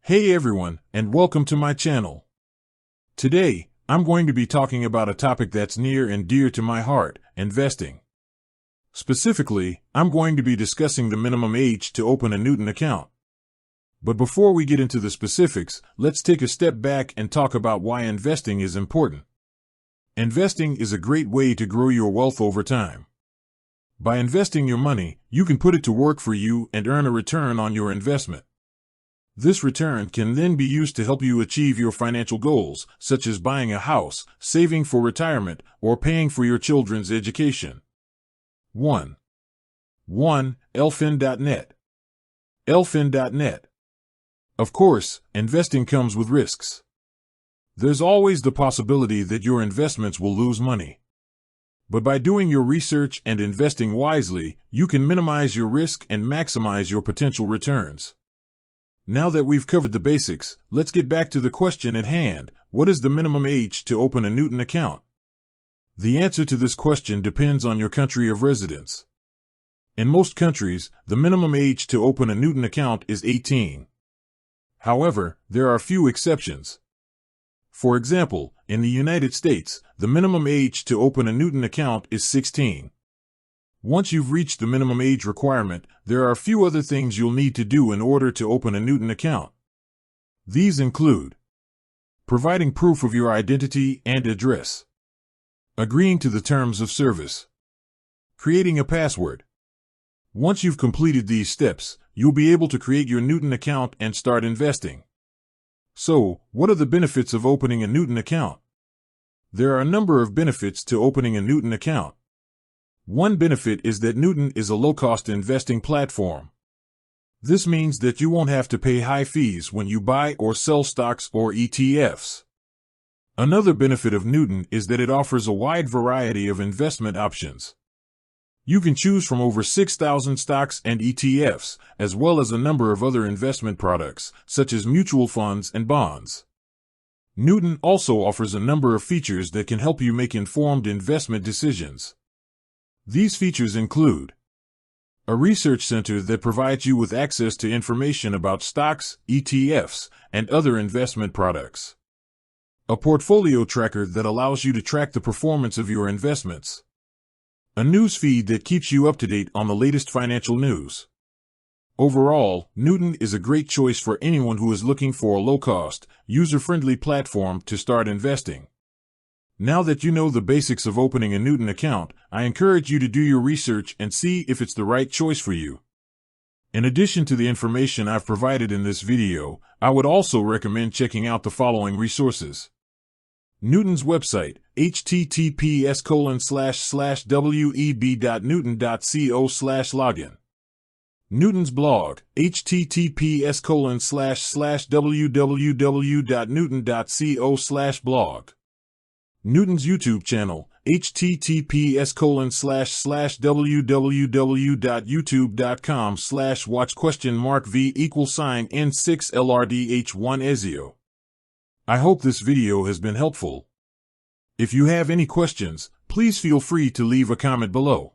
Hey everyone, and welcome to my channel. Today, I'm going to be talking about a topic that's near and dear to my heart, investing. Specifically, I'm going to be discussing the minimum age to open a Newton account. But before we get into the specifics, let's take a step back and talk about why investing is important. Investing is a great way to grow your wealth over time. By investing your money, you can put it to work for you and earn a return on your investment. This return can then be used to help you achieve your financial goals, such as buying a house, saving for retirement, or paying for your children's education. 1. Elfin.net. Elfin.net. Of course, investing comes with risks. There's always the possibility that your investments will lose money. But by doing your research and investing wisely, you can minimize your risk and maximize your potential returns. Now that we've covered the basics, let's get back to the question at hand. What is the minimum age to open a Newton account? The answer to this question depends on your country of residence. In most countries, the minimum age to open a Newton account is 18. However, there are a few exceptions. For example, in the United States, the minimum age to open a Newton account is 16. Once you've reached the minimum age requirement, there are a few other things you'll need to do in order to open a Newton account. These include providing proof of your identity and address, agreeing to the terms of service, creating a password. Once you've completed these steps, you'll be able to create your Newton account and start investing. So, what are the benefits of opening a Newton account? There are a number of benefits to opening a Newton account. One benefit is that Newton is a low-cost investing platform. This means that you won't have to pay high fees when you buy or sell stocks or ETFs. Another benefit of Newton is that it offers a wide variety of investment options. You can choose from over 6,000 stocks and ETFs, as well as a number of other investment products, such as mutual funds and bonds. Newton also offers a number of features that can help you make informed investment decisions. These features include a research center that provides you with access to information about stocks, ETFs, and other investment products, a portfolio tracker that allows you to track the performance of your investments, a news feed that keeps you up to date on the latest financial news. Overall, Newton is a great choice for anyone who is looking for a low-cost, user-friendly platform to start investing. Now that you know the basics of opening a Newton account, I encourage you to do your research and see if it's the right choice for you. In addition to the information I've provided in this video, I would also recommend checking out the following resources. Newton's website, https://web.newton.co/login. Newton's blog, https://www.newton.co/blog. Newton's YouTube channel, https://www.youtube.com/watch?v=n6LRDH1ezio. I hope this video has been helpful. If you have any questions, please feel free to leave a comment below.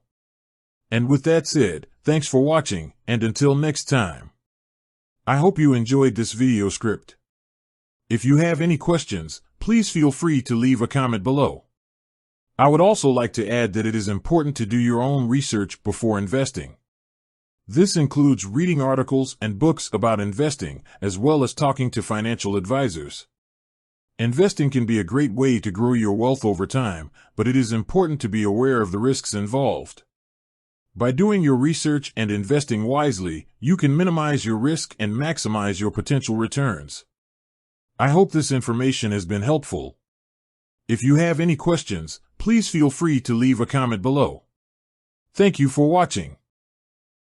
And with that said, thanks for watching, and until next time. I hope you enjoyed this video script. If you have any questions, please feel free to leave a comment below. I would also like to add that it is important to do your own research before investing. This includes reading articles and books about investing, as well as talking to financial advisors. Investing can be a great way to grow your wealth over time, but it is important to be aware of the risks involved. By doing your research and investing wisely, you can minimize your risk and maximize your potential returns. I hope this information has been helpful. If you have any questions, please feel free to leave a comment below. Thank you for watching.